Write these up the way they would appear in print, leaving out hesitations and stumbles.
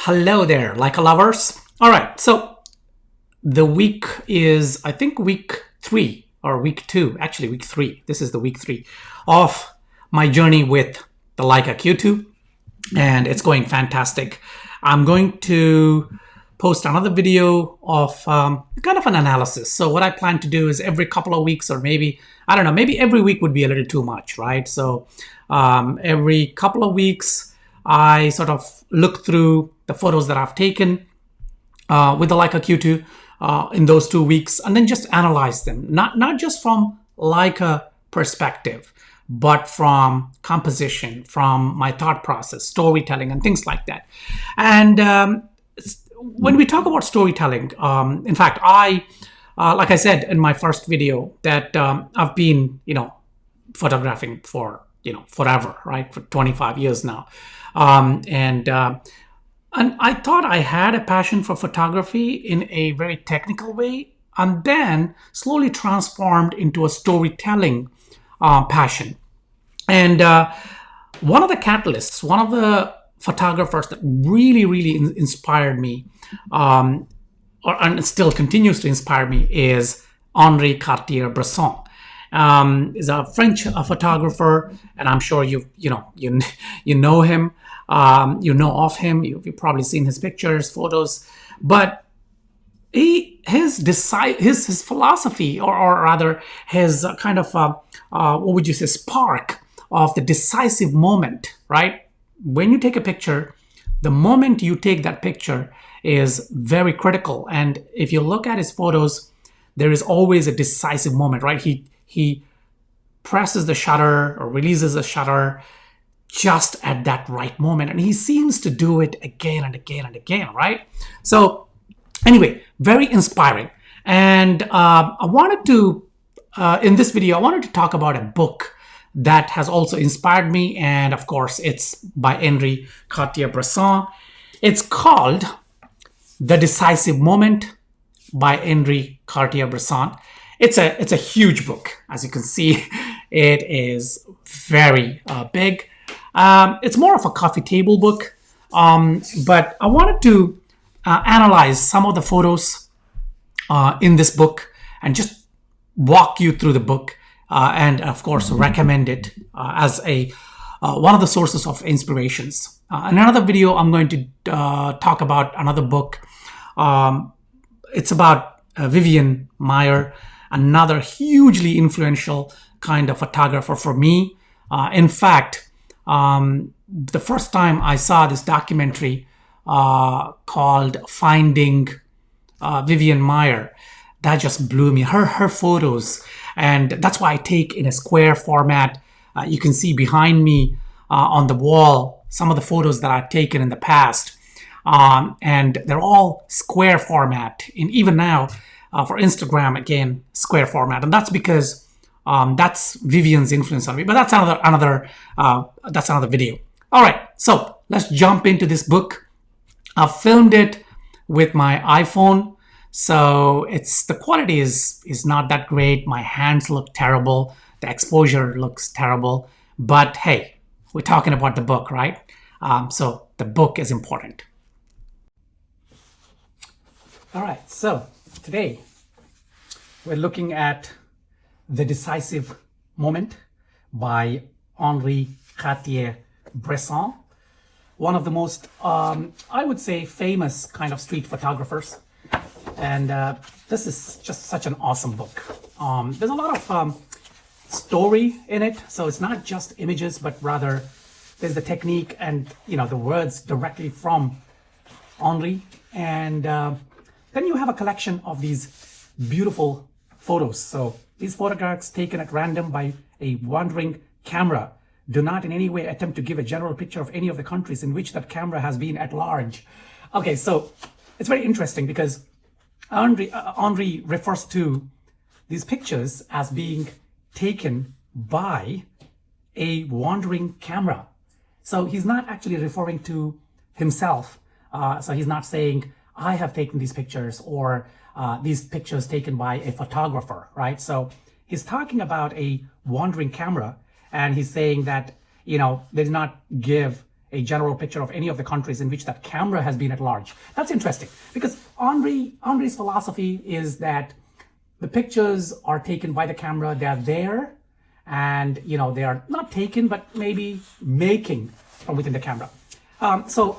Hello there, Leica lovers. All right, so the week is, I think, week 3 or week 2, actually week 3. This is the week 3 of my journey with the Leica Q2, and it's going fantastic. I'm going to post another video of kind of an analysis. So what I plan to do is every couple of weeks, or maybe, I don't know, maybe every week would be a little too much, right? So every couple of weeks, I sort of look through the photos that I've taken with the Leica Q2 in those 2 weeks, and then just analyze them, not just from Leica perspective, but from composition, from my thought process, storytelling, and things like that. And when we talk about storytelling, in fact, like I said in my first video, that I've been, photographing for, forever, right? For 25 years now. And I thought I had a passion for photography in a very technical way, and then slowly transformed into a storytelling passion. And one of the catalysts, one of the photographers that really inspired me, and still continues to inspire me, is Henri Cartier Bresson. Is a French photographer, and I'm sure you know him, you know of him. You've probably seen his pictures, photos, but his philosophy, or rather his kind of what would you say, spark of the decisive moment, right? When you take a picture, the moment you take that picture is very critical. And if you look at his photos, there is always a decisive moment, right? He presses the shutter or releases the shutter just at that right moment. And he seems to do it again and again and again, right? So anyway, very inspiring. And I wanted to, in this video, I wanted to talk about a book that has also inspired me. And of course, it's by Henri Cartier Bresson. It's called The Decisive Moment by Henri Cartier Bresson. It's a huge book. As you can see, it is very big. It's more of a coffee table book, but I wanted to analyze some of the photos in this book and just walk you through the book, and of course recommend it as a one of the sources of inspirations. In another video, I'm going to talk about another book. It's about Vivian Maier, another hugely influential kind of photographer for me. In fact, the first time I saw this documentary called Finding Vivian Maier, that just blew me. Her photos, and that's why I take in a square format. You can see behind me on the wall some of the photos that I've taken in the past, and they're all square format. And even now, for Instagram, again, square format, and that's because that's Vivian's influence on me. But that's another video. All right, so let's jump into this book. I filmed it with my iPhone, so the quality is not that great. My hands look terrible. The exposure looks terrible. But hey, we're talking about the book, right? So the book is important. All right, so today we're looking at The Decisive Moment by Henri Cartier Bresson, one of the most, I would say, famous kind of street photographers. And this is just such an awesome book. There's a lot of story in it, so it's not just images, but rather there's the technique and the words directly from Henri. And then you have a collection of these beautiful photos. So these photographs taken at random by a wandering camera do not in any way attempt to give a general picture of any of the countries in which that camera has been at large. Okay, so it's very interesting because Henri refers to these pictures as being taken by a wandering camera. So he's not actually referring to himself. So he's not saying, I have taken these pictures, or these pictures taken by a photographer, right? So he's talking about a wandering camera, and he's saying that, they did not give a general picture of any of the countries in which that camera has been at large. That's interesting because Henri's philosophy is that the pictures are taken by the camera, they're there, and they are not taken, but maybe making from within the camera. So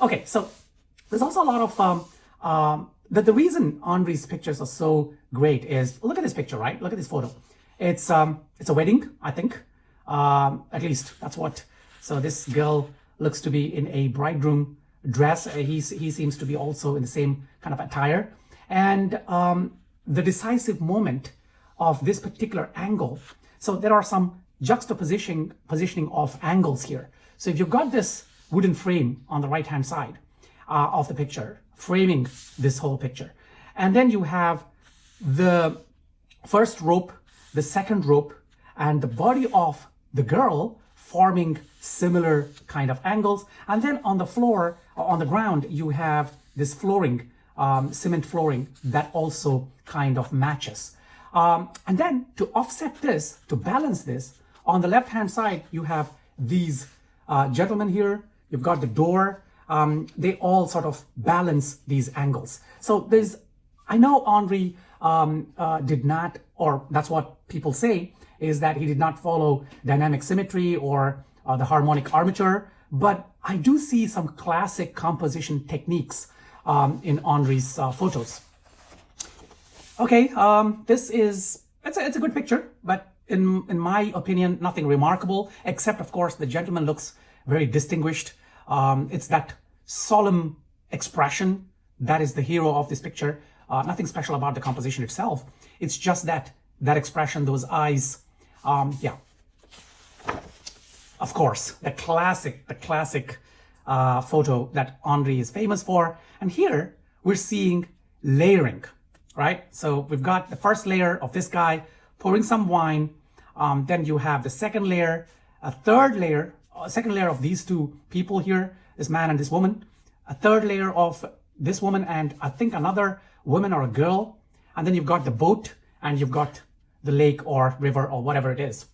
there's also a lot of the reason Henri's pictures are so great is, look at this picture, right? Look at this photo. It's a wedding, I think. At least that's what. So this girl looks to be in a bridegroom dress. He seems to be also in the same kind of attire. And the decisive moment of this particular angle. So there are some positioning of angles here. So if you've got this wooden frame on the right hand side of the picture, framing this whole picture, and then you have the first rope, the second rope, and the body of the girl forming similar kind of angles, and then on the floor, on the ground, you have this flooring, cement flooring that also kind of matches. And then to offset this, to balance this, on the left hand side you have these gentlemen here, you've got the door, they all sort of balance these angles. So I know Henri did not, or that's what people say, is that he did not follow dynamic symmetry or the harmonic armature, but I do see some classic composition techniques in Henri's photos. Okay, it's a good picture, but in my opinion, nothing remarkable, except of course the gentleman looks very distinguished. It's that solemn expression that is the hero of this picture. Nothing special about the composition itself. It's just that expression, those eyes. Yeah. Of course, the classic photo that Henri is famous for. And here we're seeing layering, right? So we've got the first layer of this guy pouring some wine. Then you have the second layer, second layer of these two people here, this man and this woman, a third layer of this woman and I think another woman or a girl. And then you've got the boat and you've got the lake or river or whatever it is.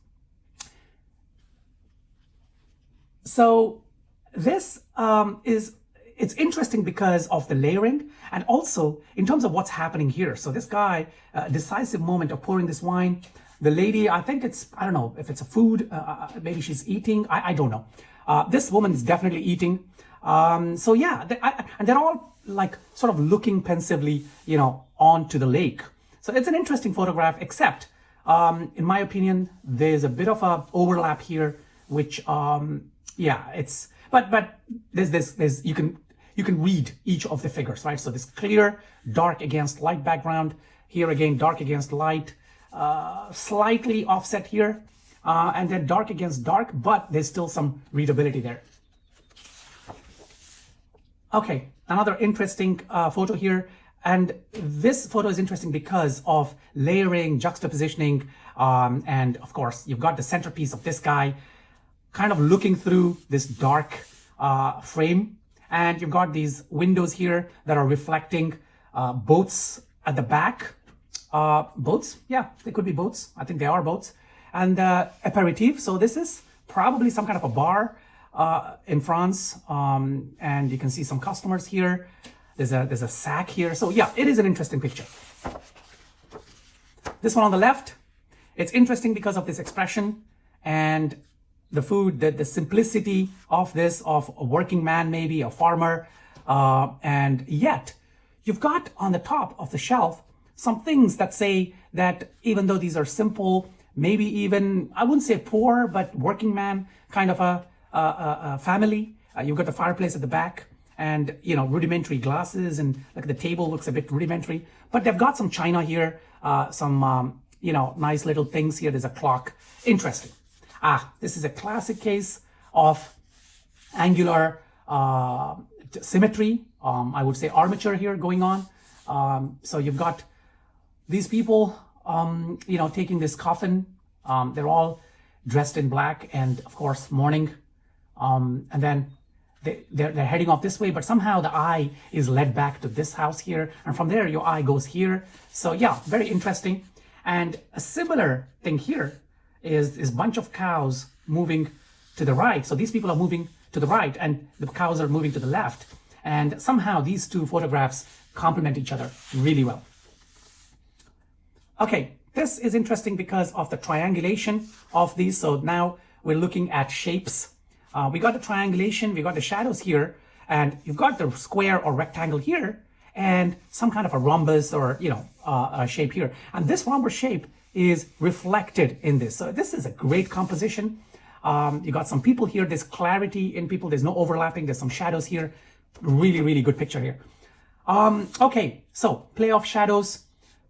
So this it's interesting because of the layering and also in terms of what's happening here. So this guy, decisive moment of pouring this wine. The lady, I think I don't know if it's a food, maybe she's eating, I don't know. This woman is definitely eating. So yeah, and they're all like sort of looking pensively, onto the lake. So it's an interesting photograph, except in my opinion, there's a bit of a overlap here, which yeah, it's but there's you can read each of the figures, right? So this clear dark against light background, here again dark against light, slightly offset here, and then dark against dark, but there's still some readability there. Okay, another interesting photo here. And this photo is interesting because of layering, juxtapositioning, and of course, you've got the centerpiece of this guy kind of looking through this dark frame. And you've got these windows here that are reflecting boats at the back. Boats? Yeah, they could be boats. I think they are boats. And aperitif. So this is probably some kind of a bar in France. And you can see some customers here. There's a sack here. So yeah, it is an interesting picture. This one on the left, it's interesting because of this expression and the food, the simplicity of this, of a working man, maybe a farmer. And yet you've got on the top of the shelf some things that say that even though these are simple, maybe even, I wouldn't say poor, but working man kind of a family. You've got the fireplace at the back. And, rudimentary glasses, and like the table looks a bit rudimentary, but they've got some china here, some, nice little things here. There's a clock. Interesting. This is a classic case of angular symmetry. I would say armature here going on. So you've got these people, taking this coffin. They're all dressed in black and of course mourning. And then they're heading off this way, but somehow the eye is led back to this house here, and from there your eye goes here. So yeah, very interesting. And a similar thing here is this bunch of cows moving to the right. So these people are moving to the right and the cows are moving to the left. And somehow these two photographs complement each other really well. Okay, this is interesting because of the triangulation of these. So now we're looking at shapes. We got the triangulation, we got the shadows here, and you've got the square or rectangle here, and some kind of a rhombus or, you know, a shape here. And this rhombus shape is reflected in this. So this is a great composition. You got some people here, there's clarity in people, there's no overlapping, there's some shadows here. Really, really good picture here. Okay, so play of shadows,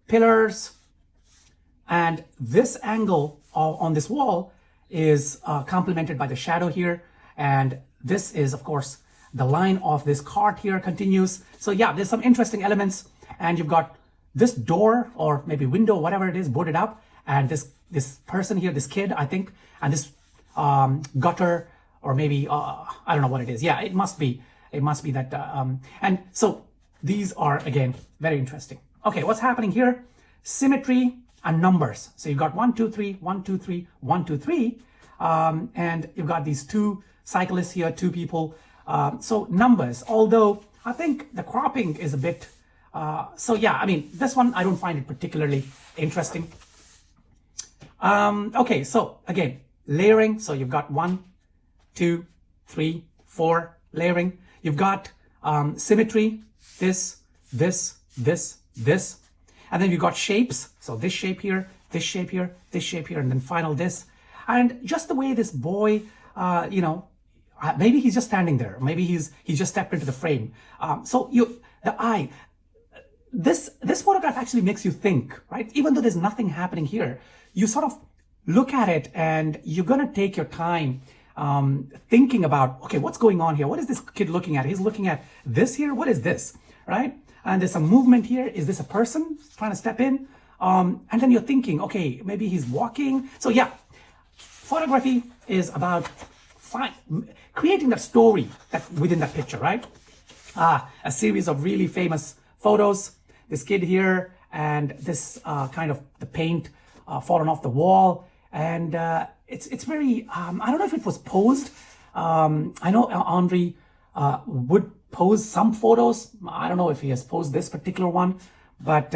pillars, and this angle on this wall is complemented by the shadow here. And this is, of course, the line of this cart here continues. So yeah, there's some interesting elements. And you've got this door or maybe window, whatever it is, boarded up. And this person here, this kid, I think, and this gutter, or maybe, I don't know what it is. Yeah, it must be that. And so these are, again, very interesting. Okay, what's happening here? Symmetry and numbers. So you've got 1, 2, 3, 1, 2, 3, 1, 2, 3. And you've got these two cyclists here, two people. So numbers, although I think the cropping is a bit, so yeah, I mean, this one, I don't find it particularly interesting. Okay, so again, layering. So you've got 1, 2, 3, 4 layering. You've got symmetry, this, and then you've got shapes. So this shape here, this shape here, this shape here, and then final this. And just the way this boy, you know, maybe he's just standing there. Maybe he's just stepped into the frame. So the eye, this photograph actually makes you think, right? Even though there's nothing happening here, you sort of look at it and you're gonna take your time thinking about, okay, what's going on here? What is this kid looking at? He's looking at this here. What is this, right? And there's some movement here. Is this a person trying to step in? And then you're thinking, okay, maybe he's walking. So yeah, photography is about creating that story that within that picture, right? A series of really famous photos. This kid here and this kind of the paint fallen off the wall. And it's very, I don't know if it was posed. I know Henri would pose some photos. I don't know if he has posed this particular one, but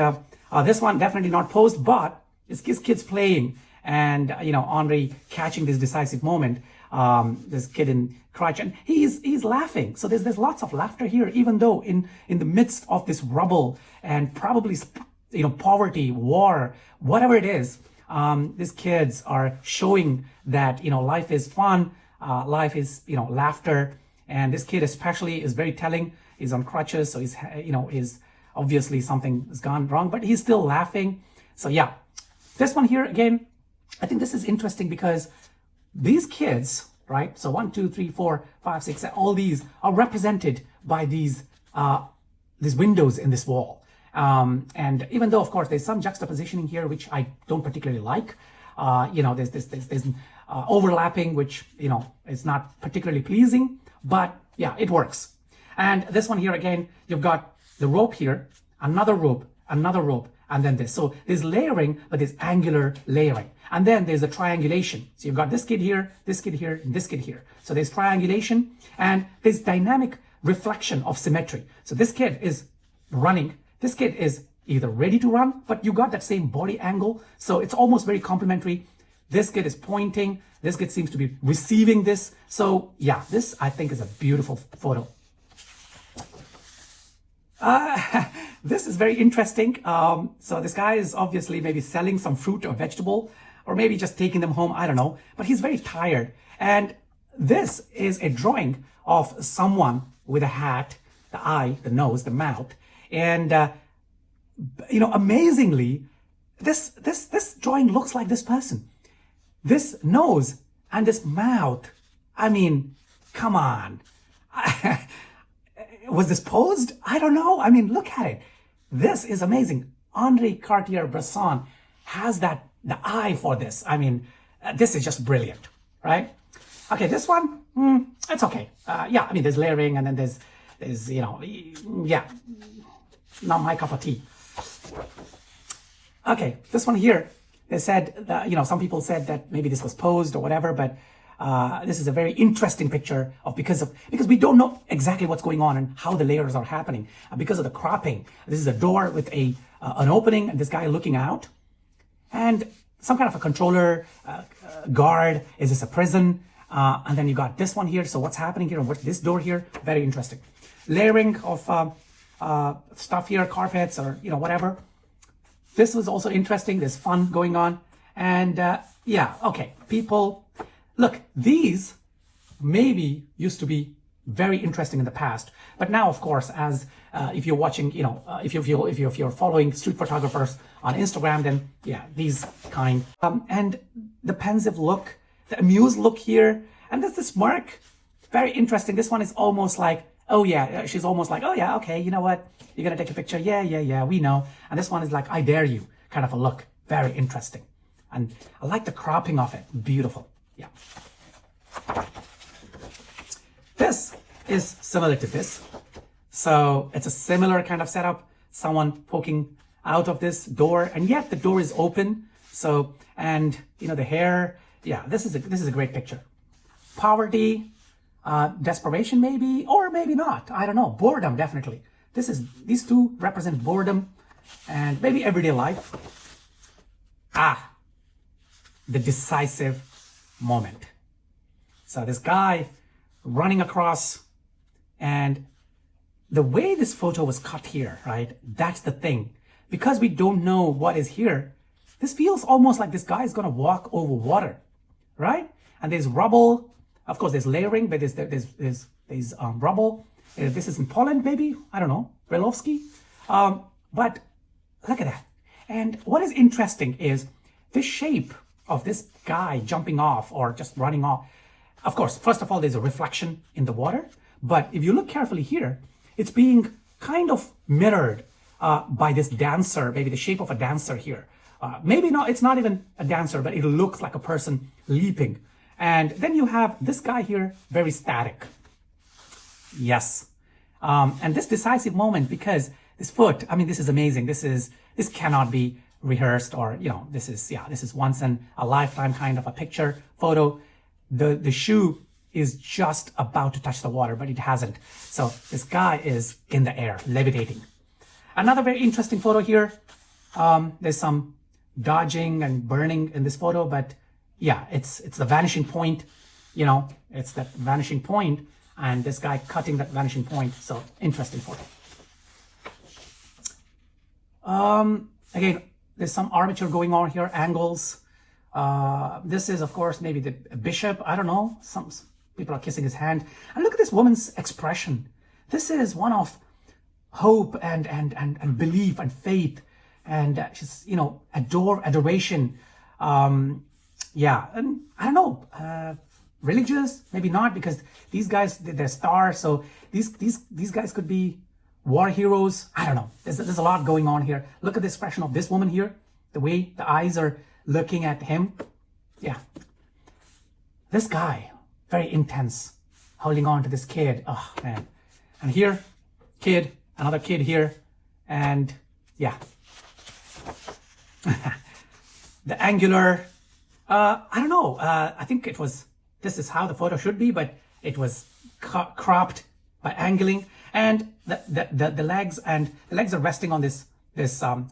this one definitely not posed, but it's kids playing and, you know, Henri catching this decisive moment, this kid in crutch, and he's laughing. So there's lots of laughter here, even though in the midst of this rubble and probably, you know, poverty, war, whatever it is, these kids are showing that, you know, life is fun, life is, you know, laughter. And this kid especially is very telling. He's on crutches, so he's, you know, is obviously something has gone wrong, but he's still laughing. So yeah, this one here, again, I think this is interesting because these kids, right? So 1, 2, 3, 4, 5, 6, all these are represented by these windows in this wall. And even though, of course, there's some juxtapositioning here, which I don't particularly like, you know, there's overlapping, which, you know, is not particularly pleasing, but yeah, it works. And this one here, again, you've got the rope here, another rope, and then this. So there's layering, but there's angular layering. And then there's a triangulation. So you've got this kid here, and this kid here. So there's triangulation, and there's dynamic reflection of symmetry. So this kid is running. This kid is either ready to run, but you got that same body angle. So it's almost very complementary. This kid is pointing. This kid seems to be receiving this. So yeah, this I think is a beautiful photo. This is very interesting. So this guy is obviously maybe selling some fruit or vegetable, or maybe just taking them home. I don't know, but he's very tired. And this is a drawing of someone with a hat, the eye, the nose, the mouth. And, you know, amazingly, this drawing looks like this person. This nose and this mouth, I mean, come on. Was this posed? I don't know. I mean, look at it. This is amazing. Henri Cartier Bresson has the eye for this. I mean, this is just brilliant, right? Okay, this one, it's okay. Yeah, I mean, there's layering, and then there's, you know, yeah, not my cup of tea. Okay, this one here, they said that, you know, some people said that maybe this was posed or whatever, but this is a very interesting picture because we don't know exactly what's going on and how the layers are happening because of the cropping. This is a door with an opening and this guy looking out, and some kind of a controller, guard. Is this a prison? And then you got this one here. So what's happening here? What's this door here? Very interesting. Layering of stuff here, carpets or whatever. This was also interesting. There's fun going on. And yeah, okay, people, look, these maybe used to be very interesting in the past, but now, of course, as if you're watching, if you're following street photographers on Instagram, then yeah, these kind. And the pensive look, the amused look here, and there's this smirk, very interesting. This one is almost like, oh yeah, she's almost like, oh yeah, okay, you know what? You're gonna take a picture, yeah, we know. And this one is like, I dare you, kind of a look, very interesting. And I like the cropping of it, beautiful, yeah. This is similar to this. So it's a similar kind of setup, someone poking out of this door, and yet the door is open. So, and the hair, yeah, this is a great picture. Poverty, desperation maybe, or maybe not, I don't know. Boredom, definitely. These two represent boredom and maybe everyday life. The decisive moment. So this guy running across, and the way this photo was cut here, right? That's the thing. Because we don't know what is here, this feels almost like this guy is gonna walk over water, right? And there's rubble. Of course, there's layering, but there's rubble. This is in Poland, maybe, I don't know, Brailovsky. But look at that. And what is interesting is this shape of this guy jumping off or just running off. Of course, first of all, there's a reflection in the water. But if you look carefully here, it's being kind of mirrored by this dancer, maybe the shape of a dancer here. Maybe not, it's not even a dancer, but it looks like a person leaping. And then you have this guy here, very static. Yes. And this decisive moment, because this foot, I mean, this is amazing. This cannot be rehearsed, or, this is once in a lifetime kind of a picture, photo. The shoe is just about to touch the water, but it hasn't. So this guy is in the air, levitating. Another very interesting photo here. There's some dodging and burning in this photo, but yeah, it's the vanishing point, it's that vanishing point, and this guy cutting that vanishing point. So interesting photo. Again, there's some armature going on here, angles. This is, of course, maybe the bishop. I don't know. Some people are kissing his hand. And look at this woman's expression. This is one of hope and belief and faith, and she's, adoration. Yeah, and I don't know, religious, maybe not, because these guys, they're stars. So these guys could be war heroes. I don't know. There's a lot going on here. Look at the expression of this woman here, the way the eyes are looking at him. Yeah. This guy, very intense, holding on to this kid. Oh, man. And here, kid, another kid here. And yeah. The angular, I don't know. I think this is how the photo should be, but it was cropped by angling. And the legs are resting on this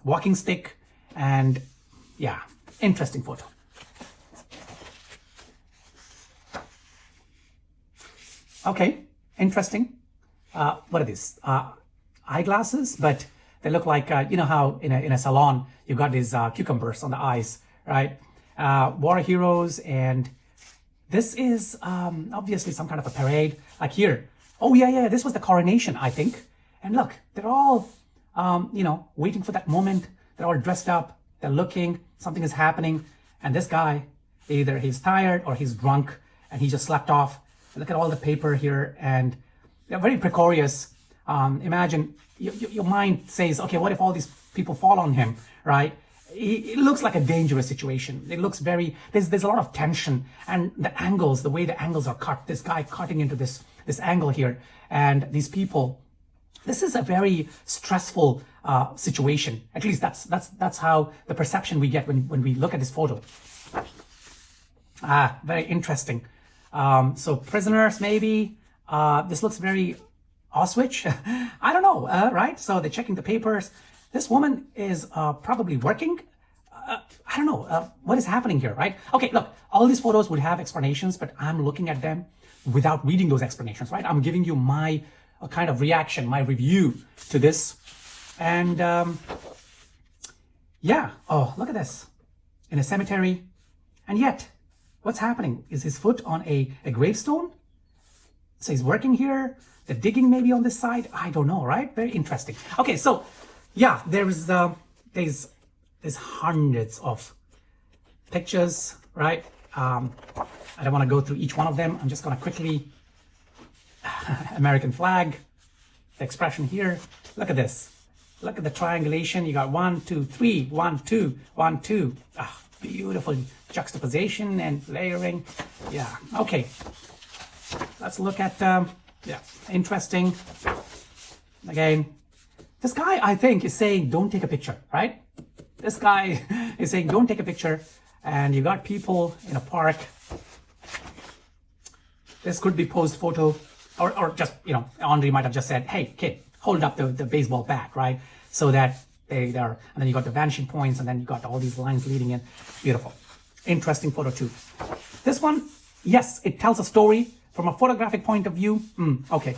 walking stick. And yeah, interesting photo. Okay, interesting. What are these? Eyeglasses, but they look like, how in a salon, you've got these cucumbers on the eyes, right? War heroes, and this is obviously some kind of a parade. Like here, oh yeah, this was the coronation, I think. And look, they're all, waiting for that moment. They're all dressed up, they're looking, something is happening. And this guy, either he's tired or he's drunk and he just slept off. Look at all the paper here, and they're very precarious. Imagine, your mind says, okay, what if all these people fall on him, right? It looks like a dangerous situation. It looks there's a lot of tension, and the angles, the way the angles are cut, this guy cutting into this angle here, and these people, this is a very stressful situation. At least that's how the perception we get when we look at this photo. Very interesting. So prisoners, maybe. This looks very Auschwitz. I don't know, right? So they're checking the papers. This woman is probably working. I don't know what is happening here, right? Okay, look, all these photos would have explanations, but I'm looking at them without reading those explanations, right? I'm giving you my kind of reaction, my review to this. And yeah, oh, look at this. In a cemetery. And yet, what's happening? Is his foot on a gravestone? So he's working here. The digging maybe on this side. I don't know, right? Very interesting. Okay, so yeah, there's hundreds of pictures, right? I don't want to go through each one of them. I'm just going to quickly, American flag, the expression here. Look at this. Look at the triangulation. You got 1, 2, 3, 1, 2, 1, 2. Ah, beautiful juxtaposition and layering. Yeah, okay. Let's look at, yeah, interesting. Again, this guy, I think, is saying, don't take a picture, right? This guy is saying, don't take a picture. And you got people in a park. This could be posed photo, or just, you know, Henri might have just said, hey, kid, hold up the baseball bat, right? So that they are, and then you got the vanishing points, and then you got all these lines leading in. Beautiful. Interesting photo too. This one, yes, it tells a story from a photographic point of view. Okay.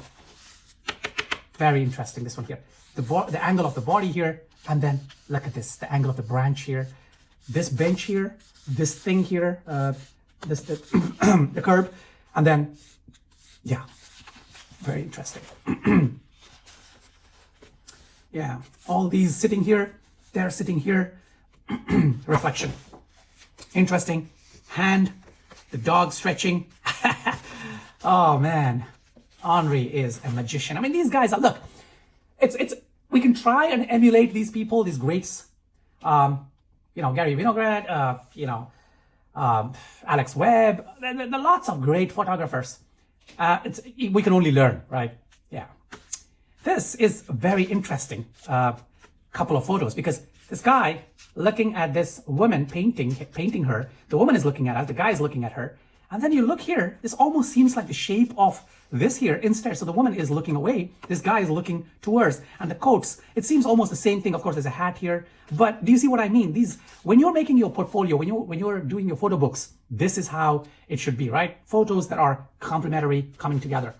Very interesting, this one here. The angle of the body here, and then look at this, the angle of the branch here, this bench here, this thing here, the curb, and then, yeah, very interesting. Yeah, all these sitting here, they're sitting here, reflection. Interesting. Hand, the dog stretching. Oh man, Henri is a magician. I mean, these guys are, look, we can try and emulate these people, these greats. You know, Gary Vinograd, you know, Alex Webb, there are lots of great photographers. We can only learn, right? Yeah. This is a very interesting couple of photos, because this guy looking at this woman painting her, the woman is looking at us, the guy is looking at her, and then you look here, this almost seems like the shape of this here instead. So the woman is looking away, this guy is looking towards, and the coats, it seems almost the same thing. Of course, there's a hat here, but do you see what I mean? These, when you're making your portfolio, when you're doing your photo books, this is how it should be, right? Photos that are complementary, coming together.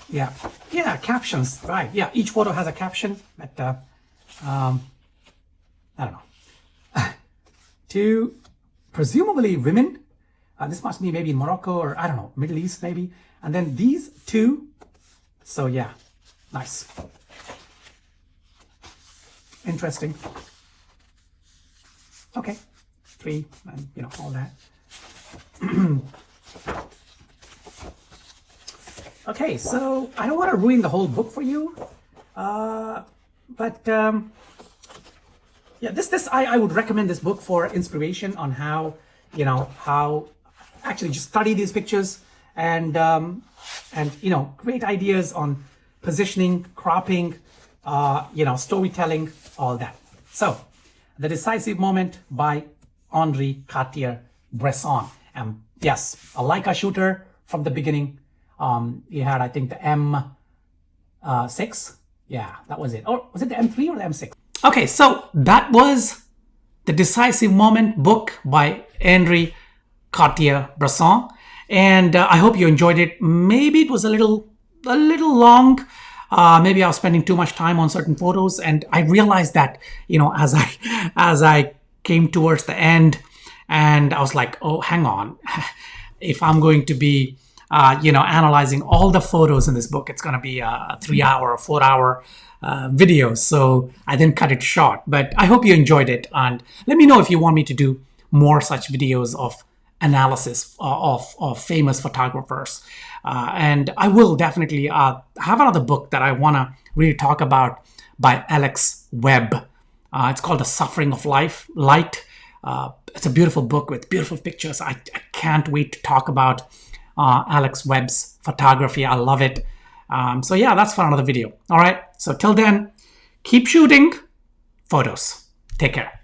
Yeah, yeah, captions, right? Yeah, each photo has a caption, but I don't know. To presumably women. This must be maybe in Morocco, or I don't know, Middle East maybe. And then these two. So yeah, nice. Interesting. Okay, 3, and you know, all that. Okay, so I don't want to ruin the whole book for you, but yeah, I would recommend this book for inspiration on how, you know, how actually just study these pictures, and you know, great ideas on positioning, cropping, you know, storytelling, all that. So, The Decisive Moment by Henri Cartier Bresson. Yes, a Leica shooter from the beginning. He had, I think, the M6. Yeah, that was it. Or was it the M3 or the M6? Okay, so that was The Decisive Moment book by Henri Cartier Bresson. And I hope you enjoyed it. Maybe it was a little long. Maybe I was spending too much time on certain photos, and I realized that, you know, as I came towards the end, and I was like, oh, hang on. If I'm going to be you know, analyzing all the photos in this book, it's going to be a 3-hour or 4-hour video. So I then cut it short, but I hope you enjoyed it. And let me know if you want me to do more such videos of analysis of famous photographers. And I will definitely have another book that I want to really talk about by Alex Webb. It's called The Suffering of Light. It's a beautiful book with beautiful pictures. I can't wait to talk about Alex Webb's photography. I love it. So yeah, that's for another video. All right. So till then, keep shooting photos. Take care.